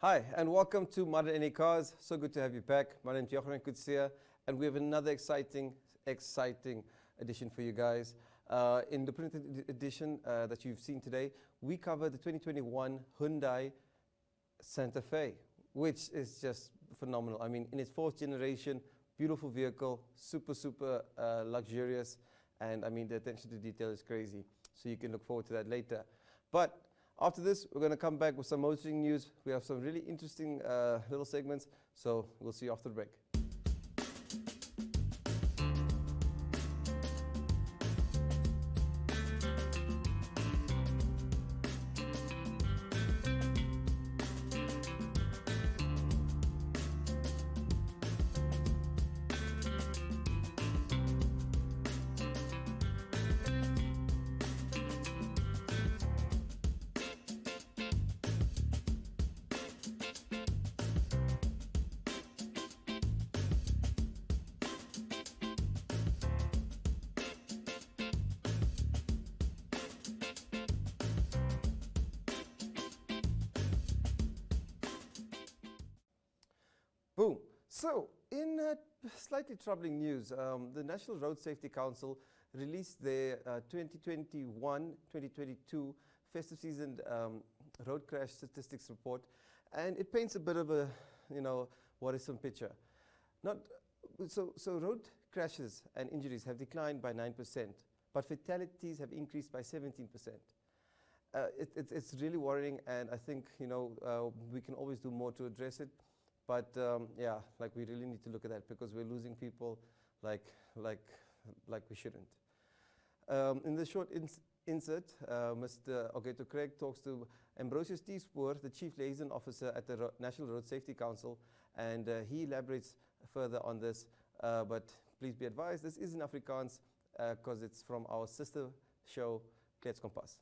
Hi, and welcome to na.Cars. So good to have you back. My name is Jochen Kutsia, and we have another exciting edition for you guys. In the printed edition that you've seen today, we cover the 2021 Hyundai Santa Fe, which is just phenomenal. I mean, in its fourth generation, beautiful vehicle, super luxurious, and I mean, the attention to detail is crazy. So you can look forward to that later. But after this, we're going to come back with some motoring news. We have some really interesting little segments, so we'll see you after the break. Boom. So, in slightly troubling news, the National Road Safety Council released their 2021-2022 festive season road crash statistics report, and it paints a bit of a, worrisome picture. So road crashes and injuries have declined by 9%, but fatalities have increased by 17%. It's really worrying, and I think we can always do more to address it. But we really need to look at that because we're losing people like we shouldn't. In the short insert, Mr. Ogeto Craig talks to Ambrosius Spoor, the Chief Liaison Officer at the National Road Safety Council, and he elaborates further on this. But please be advised, this is in Afrikaans because it's from our sister show, Klets Kompas.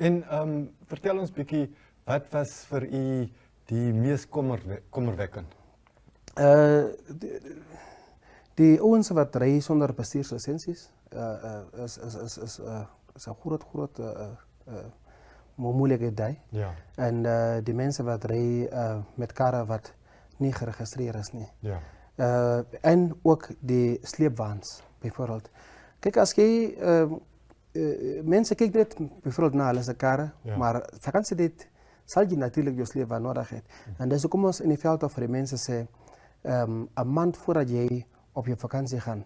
En vertel ons bietjie, wat was vir u die mees kommerwekkend? Die ouens wat ry sonder bestuurslisensies is 'n groot moeilikheid daai. Ja. En die mense wat ry met karre wat nie geregistreer is nie. Ja. En ook die sleepwaens byvoorbeeld. Kyk, as jy mense kyk net byvoorbeeld na hulle se karre, maar vakansie dit sal jy natuurlik jou sleepwaan nodig hê. En dis hoekom ons in die veld of vir die mense sê 'n maand voordat jy op jou vakansie gaan,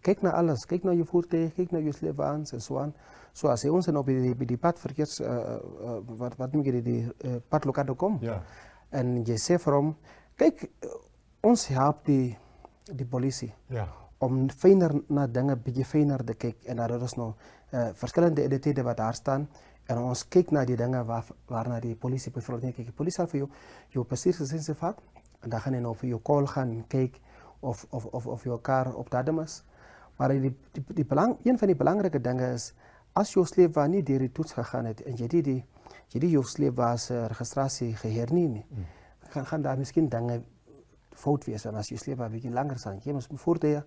kyk na alles, kyk na jou voertuig, kyk na jou sleepwaens en so aan. So as jy ons op die padverkeers wat noem jy die padlokade kom. Ja. En jy sê vir hom, kyk, ons help die polisie. Ja. Om fijner naar dingen, bietjie fijner te kijken. En daar is nog verschillende identiteiten wat daar staan. En ons kijkt naar die dingen waarna die politie bijvoorbeeld niet kijkt. De politie zal voor jou bestuurslicensie vat. En dan gaan je nou voor je call gaan kijken of je elkaar op datum is. Maar een van die belangrijke dingen is, als je sleepwaan niet door die toets gegaan hebt en je je sleepwaans registratie gehernieuwd, gaan daar misschien dingen fout wees. En als je sleepwaan een beetje langer staan, je moet voertuigen.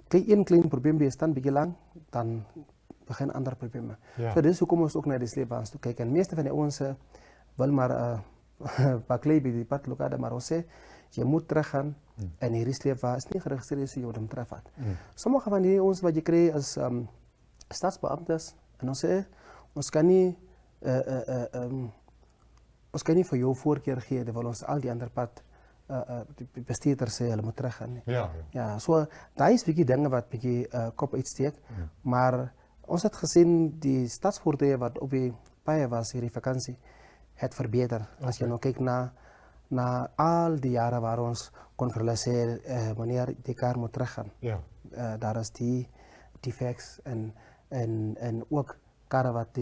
Kijk, één klein probleem bestaan, een beetje lang, dan beginnen andere problemen. Ja. So, dus hoe komen we ook naar de sleepwaans toe kijken. En de meeste van de ons wil maar baklei bij die padlokade, maar ons sê, je moet teruggaan en hierdie sleepwaan is niet geregistreerd, so je moet hem terugvat. Sommige van die ons wat je krijgt is staatsbeambtes en ons sê, ons kan niet voor jou voorkeur gee, dan wil ons al die andere pad die bestuurders sê hulle moet teruggaan nie. Ja, so daai is bietjie dinge wat bietjie kop uitsteek, maar ons het gesien die stadsvoertuie wat op die paaie was hierdie vakansie het verbeter. As jy nou kyk na al die jare waar ons kon vir hulle sê wanneer die kar moet teruggaan. Ja. Daar is die defects en ook karre wat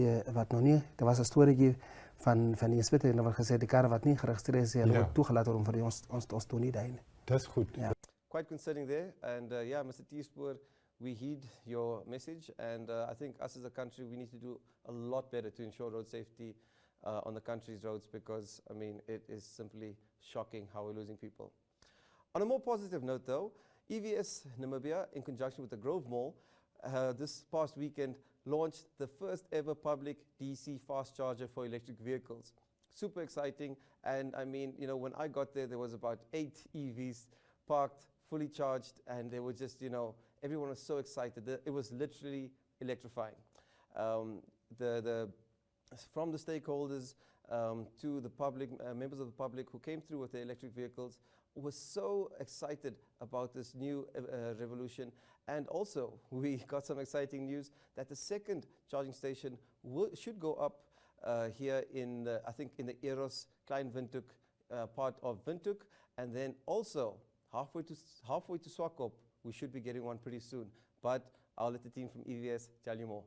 nog nie, daar was 'n storieetjie van die inspecteur en er wordt gezegd, de karren wat niet geregistreerd is, wordt toegelaten om voor ons toen niet heen. Dat is goed. Ja. Quite concerning there, and Mr. Spoor, we heed your message, and I think us as a country, we need to do a lot better to ensure road safety on the country's roads, because I mean, it is simply shocking how we're losing people. On a more positive note though, EVS Namibia, in conjunction with the Grove Mall, this past weekend launched the first ever public DC fast charger for electric vehicles. Super exciting, and I mean, you know, when I got there was about 8 EVs parked, fully charged, and they were just, you know, everyone was so excited. It was literally electrifying. From the stakeholders to the public, members of the public who came through with their electric vehicles, was so excited about this new revolution. And also, we got some exciting news that the second charging station should go up here in, I think, in the Eros Klein Windhoek part of Windhoek, and then also halfway to Swakop, we should be getting one pretty soon. But I'll let the team from EVS tell you more.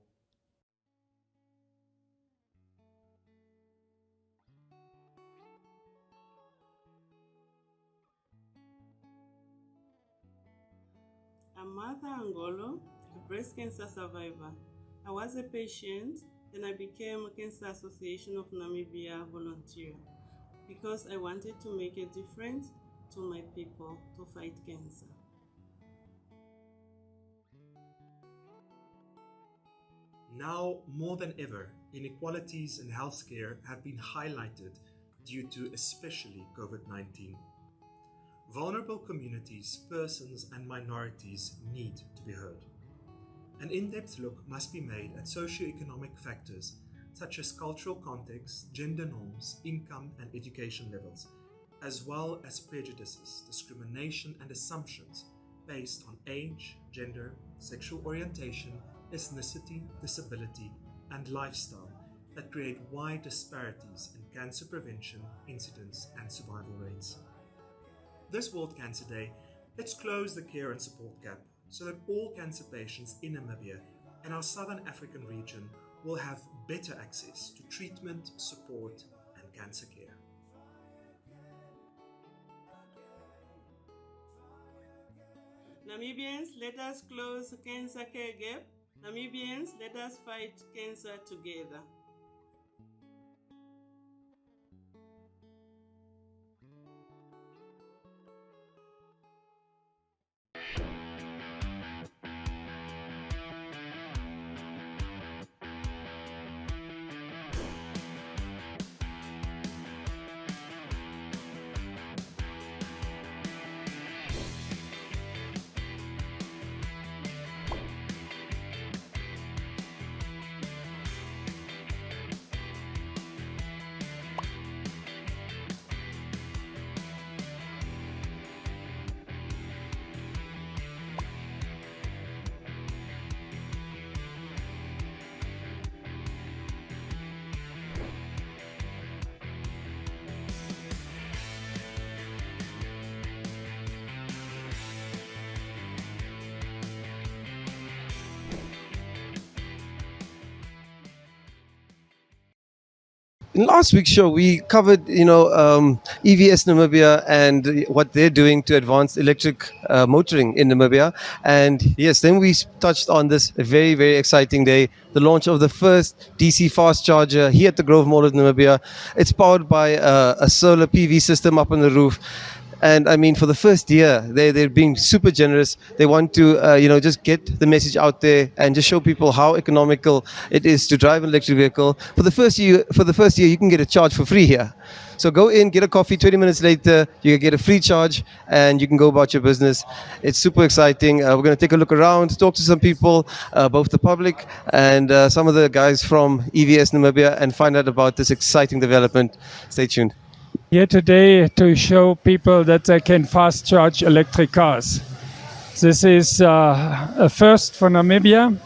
I'm Martha Angolo, a breast cancer survivor. I was a patient, then I became a Cancer Association of Namibia volunteer because I wanted to make a difference to my people to fight cancer. Now more than ever, inequalities in healthcare have been highlighted due to especially COVID-19. Vulnerable communities, persons, and minorities need to be heard. An in-depth look must be made at socioeconomic factors such as cultural context, gender norms, income and education levels, as well as prejudices, discrimination and assumptions based on age, gender, sexual orientation, ethnicity, disability, and lifestyle that create wide disparities in cancer prevention, incidence, and survival rates. This World Cancer Day, let's close the care and support gap so that all cancer patients in Namibia and our Southern African region will have better access to treatment, support, and cancer care. Namibians, let us close the cancer care gap. Namibians, let us fight cancer together. In last week's show, we covered, EVS Namibia and what they're doing to advance electric motoring in Namibia. And yes, then we touched on this very, very exciting day, the launch of the first DC fast charger here at the Grove Mall of Namibia. It's powered by a solar PV system up on the roof. And I mean, for the first year, they're being super generous. They want to, just get the message out there and just show people how economical it is to drive an electric vehicle. For the first year, you can get a charge for free here. So go in, get a coffee. 20 minutes later, you can get a free charge, and you can go about your business. It's super exciting. We're going to take a look around, talk to some people, both the public and some of the guys from EVS Namibia, and find out about this exciting development. Stay tuned. Here today to show people that they can fast charge electric cars. This is a first for Namibia,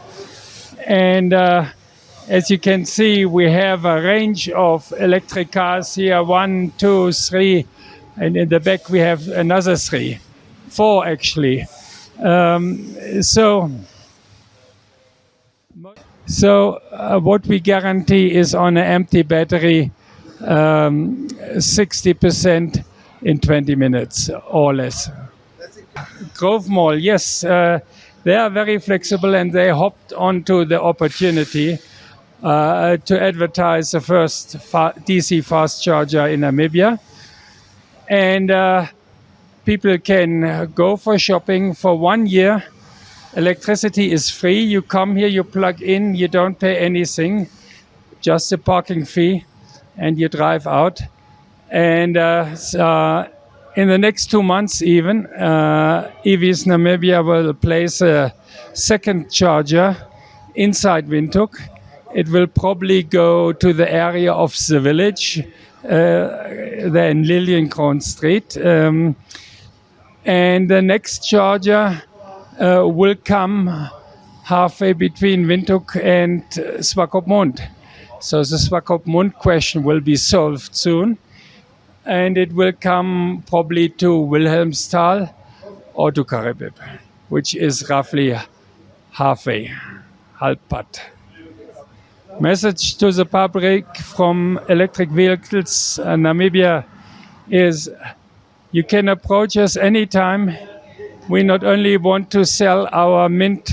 and as you can see, we have a range of electric cars here, 1, 2, 3, and in the back we have another 3, 4 actually. So what we guarantee is on an empty battery 60% in 20 minutes or less. Grove Mall, yes, they are very flexible, and they hopped onto the opportunity to advertise the first DC fast charger in Namibia. And people can go for shopping for 1 year. Electricity is free. You come here, you plug in, you don't pay anything, just a parking fee, and you drive out. And in the next 2 months even, EVs Namibia will place a second charger inside Windhoek. It will probably go to the area of the village, there in Lilienkroon Street. And the next charger will come halfway between Windhoek and Swakopmund. So the Swakopmund question will be solved soon. And it will come probably to Wilhelmsthal or to Karibib, which is roughly halfway, halbpad. Message to the public from Electric Vehicles Namibia is you can approach us anytime. We not only want to sell our mint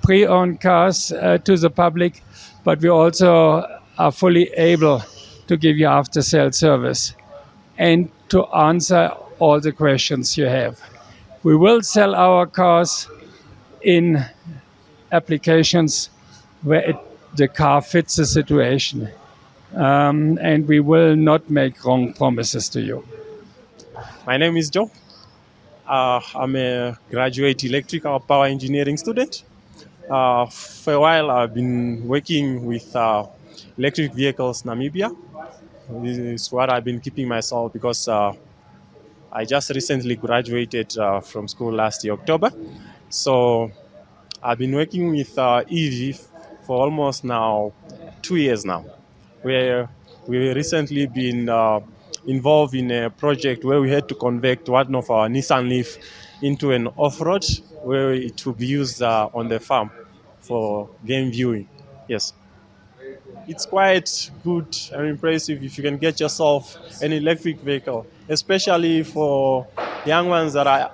pre-owned cars to the public, but we also are fully able to give you after-sale service and to answer all the questions you have. We will sell our cars in applications where the car fits the situation. And we will not make wrong promises to you. My name is Joe. I'm a graduate electrical power engineering student. For a while, I've been working with Electric Vehicles Namibia. This is what I've been keeping myself because I just recently graduated from school last year, October. So I've been working with EV for almost now 2 years now, where we recently been involved in a project where we had to convert one of our Nissan Leaf into an off-road where it will be used on the farm for game viewing. Yes. It's quite good and impressive if you can get yourself an electric vehicle, especially for young ones that are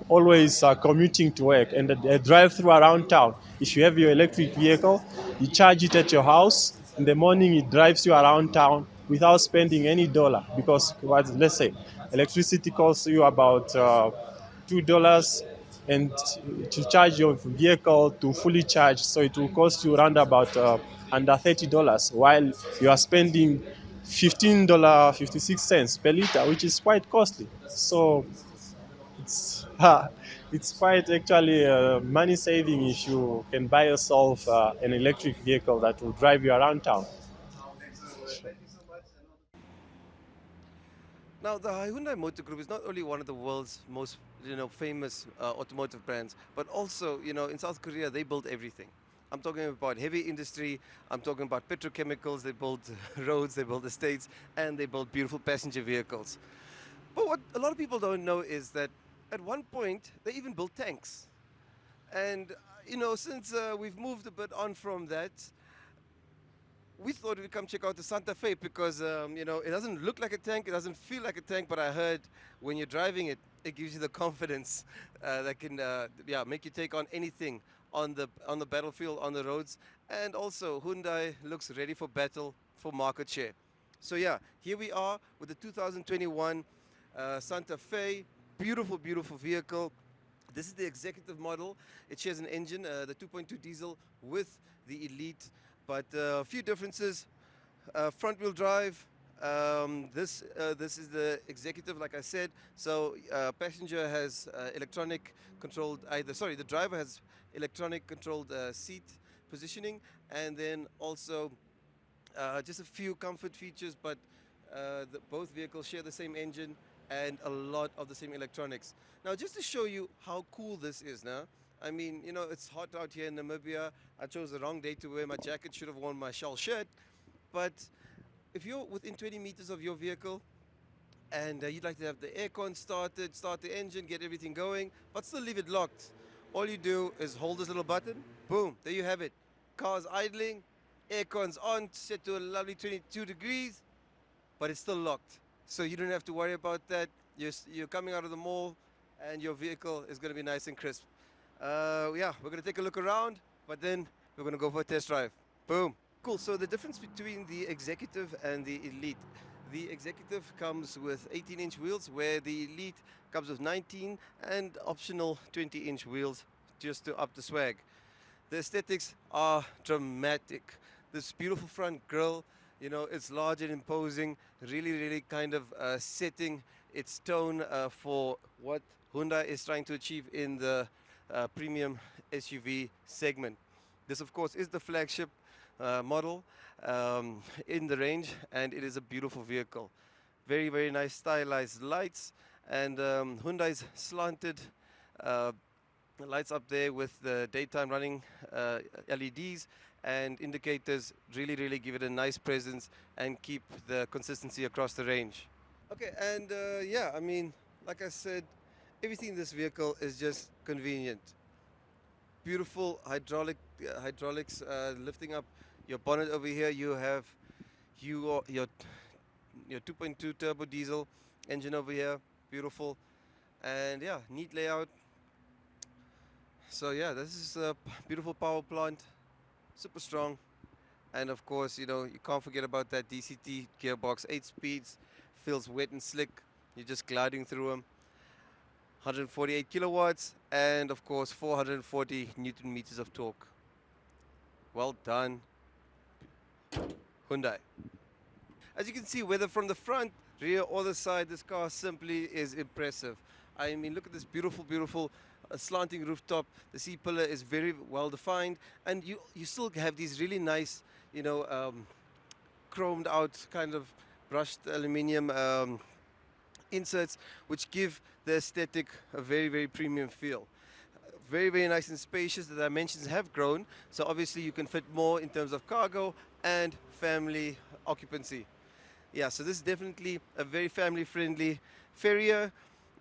always commuting to work and they drive through around town. If you have your electric vehicle, you charge it at your house. In the morning, it drives you around town without spending any dollar because, let's say, electricity costs you about $2, and to charge your vehicle to fully charge, so it will cost you around about under $30, while you are spending $15.56 per liter, which is quite costly. So it's quite actually money saving if you can buy yourself an electric vehicle that will drive you around town. Now, the Hyundai Motor Group is not only one of the world's most, famous automotive brands, but also, in South Korea, they build everything. I'm talking about heavy industry, I'm talking about petrochemicals, they build roads, they build estates, and they build beautiful passenger vehicles. But what a lot of people don't know is that at one point, they even built tanks. And, since we've moved a bit on from that, we thought we'd come check out the Santa Fe because, it doesn't look like a tank, it doesn't feel like a tank, but I heard when you're driving it, it gives you the confidence that can make you take on anything on the battlefield, on the roads. And also, Hyundai looks ready for battle, for market share. So yeah, here we are with the 2021 Santa Fe. Beautiful, beautiful vehicle. This is the executive model. It shares an engine, the 2.2 diesel with the Elite. But a few differences, front wheel drive, this is the executive, like I said. So passenger has electronic controlled, the driver has electronic controlled seat positioning, and then also just a few comfort features, but both vehicles share the same engine and a lot of the same electronics. Now, just to show you how cool this is now, I mean, it's hot out here in Namibia. I chose the wrong day to wear my jacket, should have worn my shell shirt. But if you're within 20 meters of your vehicle and you'd like to have the aircon started, start the engine, get everything going, but still leave it locked, all you do is hold this little button, boom, there you have it. Car's idling, aircon's on, set to a lovely 22 degrees, but it's still locked. So you don't have to worry about that. You're coming out of the mall and your vehicle is going to be nice and crisp. We're going to take a look around, but then we're going to go for a test drive. Boom. Cool. So the difference between the executive and the Elite. The executive comes with 18-inch wheels, where the elite comes with 19 and optional 20-inch wheels just to up the swag. The aesthetics are dramatic. This beautiful front grille, you know, it's large and imposing, really kind of setting its tone for what Hyundai is trying to achieve in the premium SUV segment. This, of course, is the flagship model in the range, and it is a beautiful vehicle. Very nice stylized lights, and Hyundai's slanted lights up there with the daytime running LEDs and indicators really give it a nice presence and keep the consistency across the range. Okay, and yeah, I mean, like I said, everything in this vehicle is just convenient. Beautiful hydraulics lifting up your bonnet over here. You have your 2.2 turbo diesel engine over here, beautiful, and yeah, neat layout. So yeah, this is a beautiful power plant, super strong, and of course, you know, you can't forget about that DCT gearbox, 8 speeds, feels wet and slick. You're just gliding through them. 148 kilowatts, and of course 440 Newton meters of torque. Well done, Hyundai. As you can see, whether from the front, rear or the side, this car simply is impressive. I mean, look at this beautiful slanting rooftop. The C-pillar is very well defined, and you still have these really nice, you know, chromed out kind of brushed aluminium inserts, which give the aesthetic a very premium feel. Very nice and spacious. The dimensions have grown, so obviously you can fit more in terms of cargo and family occupancy. Yeah, so this is definitely a very family friendly Farrier.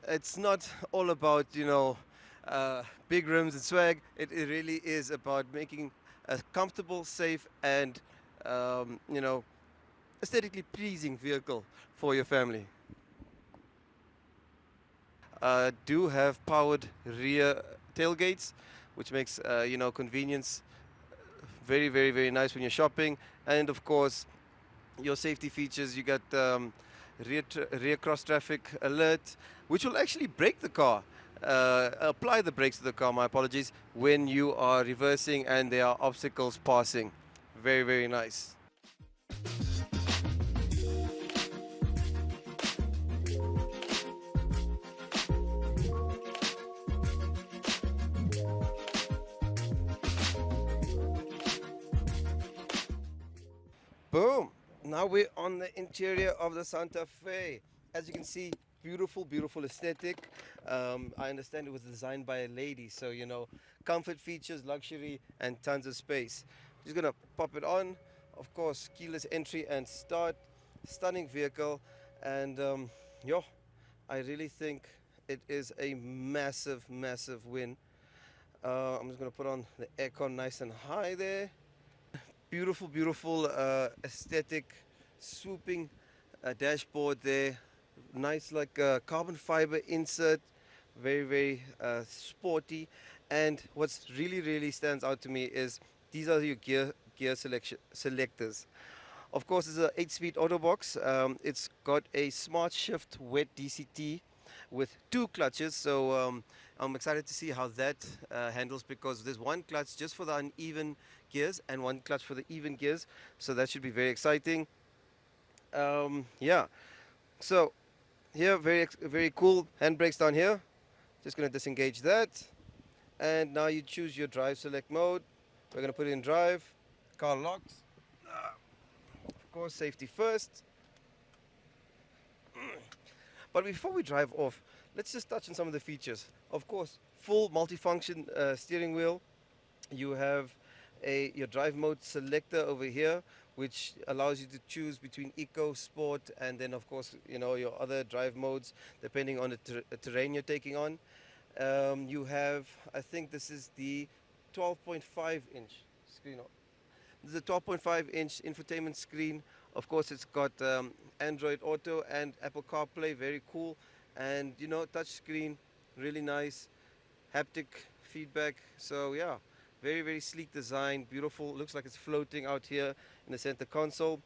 It's not all about, you know, big rims and swag. It really is about making a comfortable, safe, and you know, aesthetically pleasing vehicle for your family. Do have powered rear tailgates, which makes you know, convenience very nice when you're shopping. And of course, your safety features, you got rear cross traffic alert, which will actually brake the car, apply the brakes to the car, my apologies, when you are reversing and there are obstacles passing. Very nice. Boom! Now we're on the interior of the Santa Fe. As you can see, beautiful aesthetic. I understand it was designed by a lady, so you know, comfort features, luxury, and tons of space. Just gonna pop it on. Of course, keyless entry and start. Stunning vehicle, and I really think it is a massive win. I'm just gonna put on the aircon nice and high there. Beautiful aesthetic, swooping dashboard there. Nice, like carbon fiber insert, very sporty. And what's really stands out to me is these are your gear selectors. Of course, it's an 8-speed auto box. It's got a smart shift wet DCT with 2 clutches, so I'm excited to see how that handles, because there's 1 clutch just for the uneven gears and 1 clutch for the even gears, so that should be very exciting. Yeah, so here, very cool handbrakes down here. Just going to disengage that, and now you choose your drive select mode. We're going to put it in drive. Car locks. Of course, safety first. But before we drive off, let's just touch on some of the features. Of course, full multifunction steering wheel. You have your drive mode selector over here, which allows you to choose between eco, sport, and then of course, you know, your other drive modes depending on the terrain you're taking on. You have, I think this is the 12.5 inch screen. This is a 12.5 inch infotainment screen. Of course, it's got Android Auto and Apple CarPlay, very cool. And you know, touch screen, really nice, haptic feedback. So yeah, very sleek design, beautiful. Looks like it's floating out here in the center console.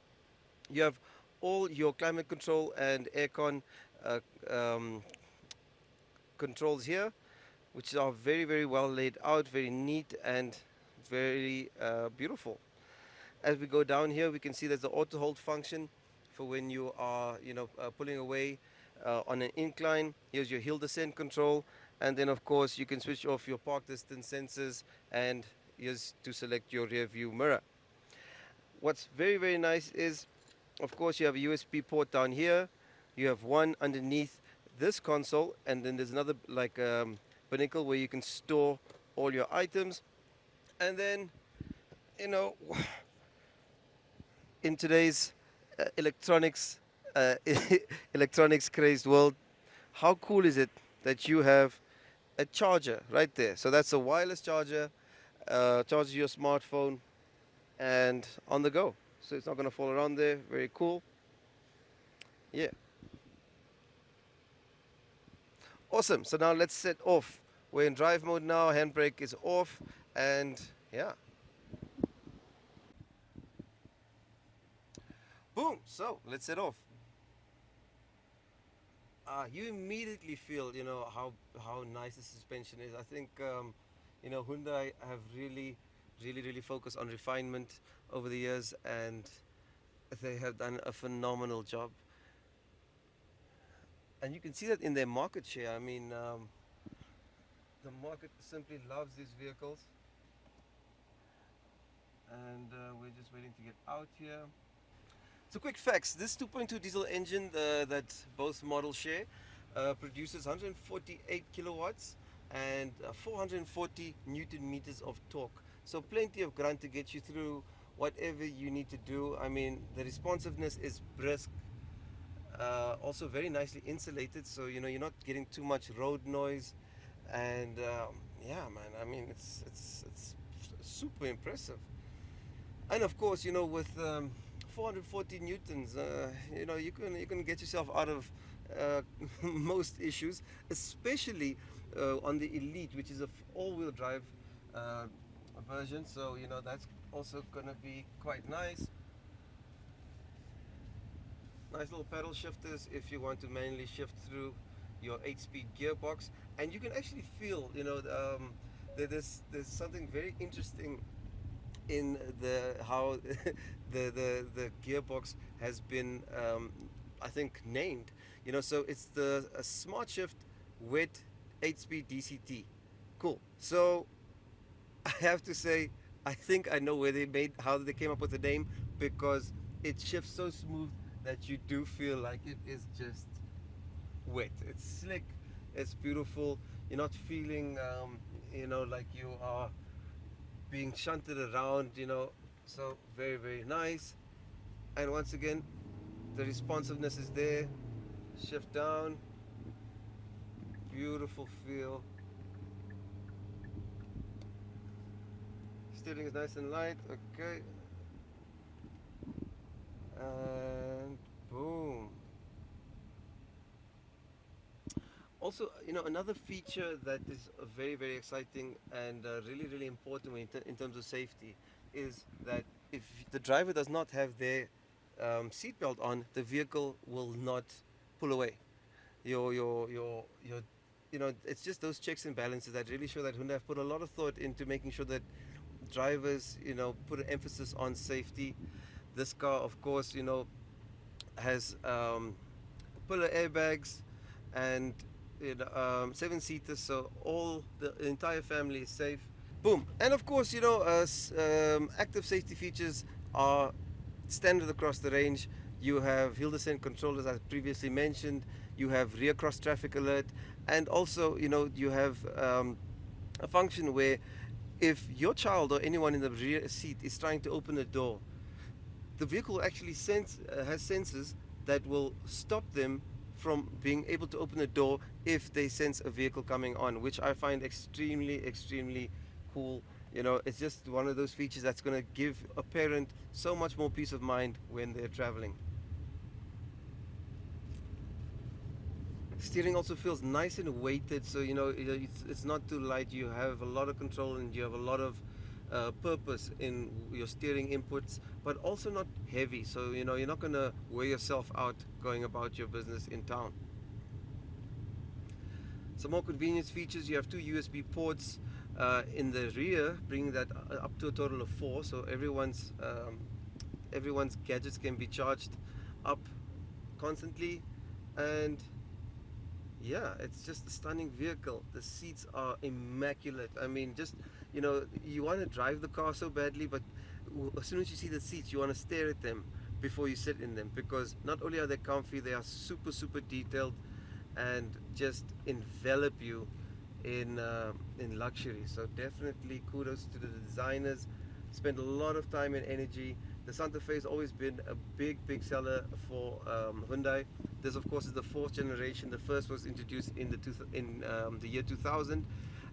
You have all your climate control and aircon uh, um, controls here, which are very, very well laid out, very neat and very beautiful. As we go down here, we can see there's the auto hold function for when you are, pulling away on an incline. Here's your hill descent control, and then of course you can switch off your park distance sensors, and here's to select your rear view mirror. What's very, very nice is, of course, you have a USB port down here. You have one underneath this console, and then there's another like pinnacle where you can store all your items. And then, in today's electronics electronics crazed world, how cool is it that you have a charger right there? So that's a wireless charger, charges your smartphone, and on the go. So it's not going to fall around there. Very cool. Yeah. Awesome. So now let's set off. We're in drive mode now. Handbrake is off, and yeah. Boom. So let's set off. You immediately feel, how nice the suspension is. I think, Hyundai have really focused on refinement over the years, and they have done a phenomenal job. And you can see that in their market share. I mean, the market simply loves these vehicles. And we're just waiting to get out here. So quick facts, this 2.2 diesel engine that both models share produces 148 kilowatts and 440 Newton meters of torque. So plenty of grunt to get you through whatever you need to do. I mean, the responsiveness is brisk, also very nicely insulated, so you're not getting too much road noise. And yeah, man, I mean, it's super impressive. And of course, with 440 newtons, you can get yourself out of most issues, especially on the Elite, which is a all-wheel drive version. So that's also gonna be quite nice. Nice little pedal shifters if you want to manually shift through your 8-speed gearbox, and you can actually feel that there's something very interesting in how the gearbox has been I think named. So it's the Smart Shift Wet 8-speed DCT. Cool. So I have to say, I think I know how they came up with the name, because it shifts so smooth that you do feel like it is just wet. It's slick, it's beautiful. You're not feeling like you are being shunted around, so very, very nice. And once again, the responsiveness is there. Shift down, beautiful feel. Steering is nice and light. Okay, and boom. Also, another feature that is very, very exciting and really, really important in terms of safety is that if the driver does not have their seatbelt on, the vehicle will not pull away. It's just those checks and balances that really show that Hyundai have put a lot of thought into making sure that drivers, put an emphasis on safety. This car, of course, has pillar airbags and 7-seaters, so the entire family is safe. Boom. And of course, active safety features are standard across the range. You have hill descent control, as I previously mentioned. You have rear cross traffic alert, and also you have a function where if your child or anyone in the rear seat is trying to open a door, the vehicle actually has sensors that will stop them from being able to open the door if they sense a vehicle coming on, which I find extremely, extremely cool. It's just one of those features that's going to give a parent so much more peace of mind when they're traveling. Steering also feels nice and weighted, so it's not too light. You have a lot of control and you have a lot of purpose in your steering inputs, but also not heavy. So you're not going to wear yourself out going about your business in town. Some more convenience features: you have 2 USB ports in the rear, bringing that up to a total of 4. So everyone's gadgets can be charged up constantly. And yeah, it's just a stunning vehicle. The seats are immaculate. I mean, just you want to drive the car so badly, but as soon as you see the seats, you want to stare at them before you sit in them, because not only are they comfy, they are super detailed and just envelop you in luxury. So definitely kudos to the designers. Spent a lot of time and energy. The Santa Fe has always been a big seller for Hyundai. This, of course, is the 4th generation. The first was introduced in the year 2000,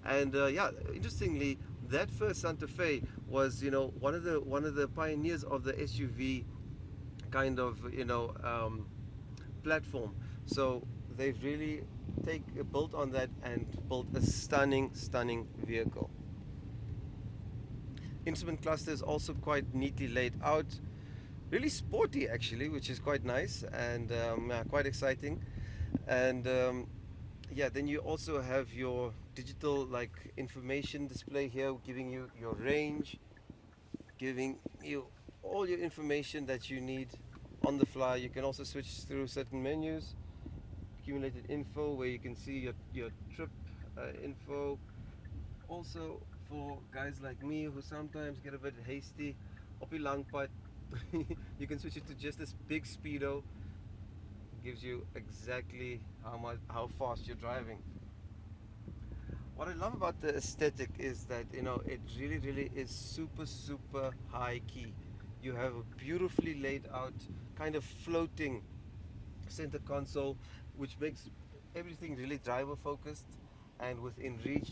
and yeah, interestingly, that first Santa Fe was one of the pioneers of the SUV kind of platform. So they've really built on that and built a stunning vehicle. Instrument cluster is also quite neatly laid out, really sporty actually, which is quite nice and yeah, quite exciting. And yeah, then you also have your digital information display here, giving you your range, giving you all your information that you need on the fly. You can also switch through certain menus, accumulated info, where you can see your trip info. Also, for guys like me who sometimes get a bit hasty, op die lang pad, you can switch it to just this big speedo. Gives you exactly how fast you're driving. What I love about the aesthetic is that it really is super high key. You have a beautifully laid out kind of floating center console, which makes everything really driver focused and within reach.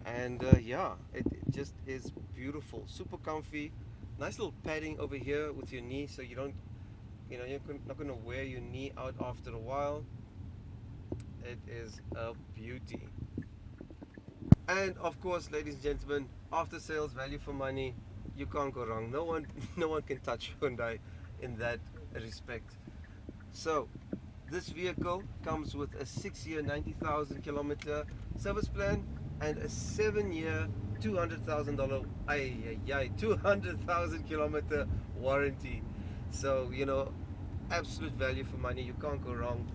And yeah, it just is beautiful, super comfy. Nice little padding over here with your knee, so you don't, you're not going to wear your knee out after a while. It is a beauty. And of course, ladies and gentlemen, after sales value for money, you can't go wrong. No one can touch Hyundai in that respect. So this vehicle comes with a 6-year 90,000 kilometer service plan and a 7-year $200,000 200,000 kilometer warranty. So absolute value for money. You can't go wrong.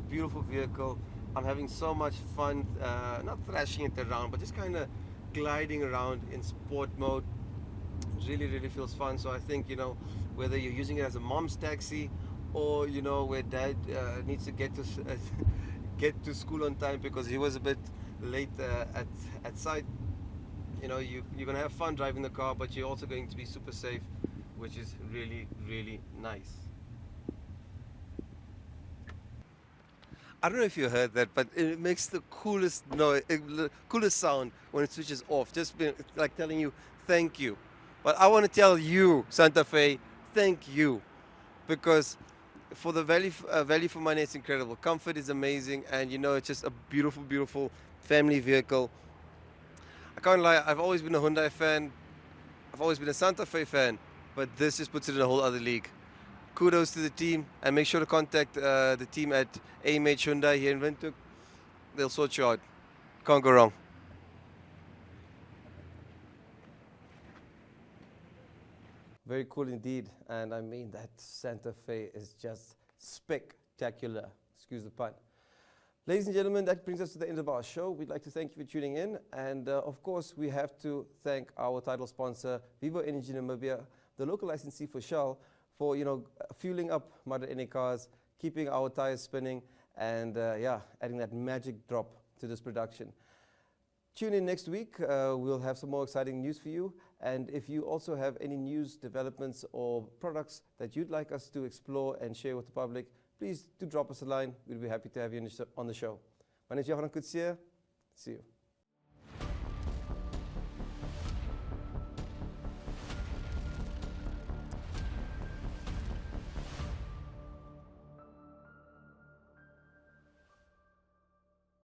Beautiful vehicle. I'm having so much fun, not thrashing it around, but just kind of gliding around in sport mode. Really feels fun. So I think whether you're using it as a mom's taxi, or where dad needs to get to school on time because he was a bit late at site, you're gonna have fun driving the car, but you're also going to be super safe, which is really nice. I don't know if you heard that, but it makes the coolest noise, coolest sound when it switches off. Just like telling you thank you. But I want to tell you, Santa Fe, thank you, because for the value for money, it's incredible. Comfort is amazing, and it's just a beautiful family vehicle. I can't lie, I've always been a Hyundai fan. I've always been a Santa Fe fan, but this just puts it in a whole other league. Kudos to the team, and make sure to contact the team at AMH Hyundai here in Windhoek. They'll sort you out. Can't go wrong. Very cool indeed, and I mean that Santa Fe is just spectacular. Excuse the pun. Ladies and gentlemen, that brings us to the end of our show. We'd like to thank you for tuning in, and of course we have to thank our title sponsor, Vivo Energy Namibia, the local licensee for Shell, for fueling up modern NA cars, keeping our tires spinning, and yeah, adding that magic drop to this production. Tune in next week. We'll have some more exciting news for you. And if you also have any news, developments, or products that you'd like us to explore and share with the public, please do drop us a line. We'll be happy to have you on the show. My name is Johan. See you.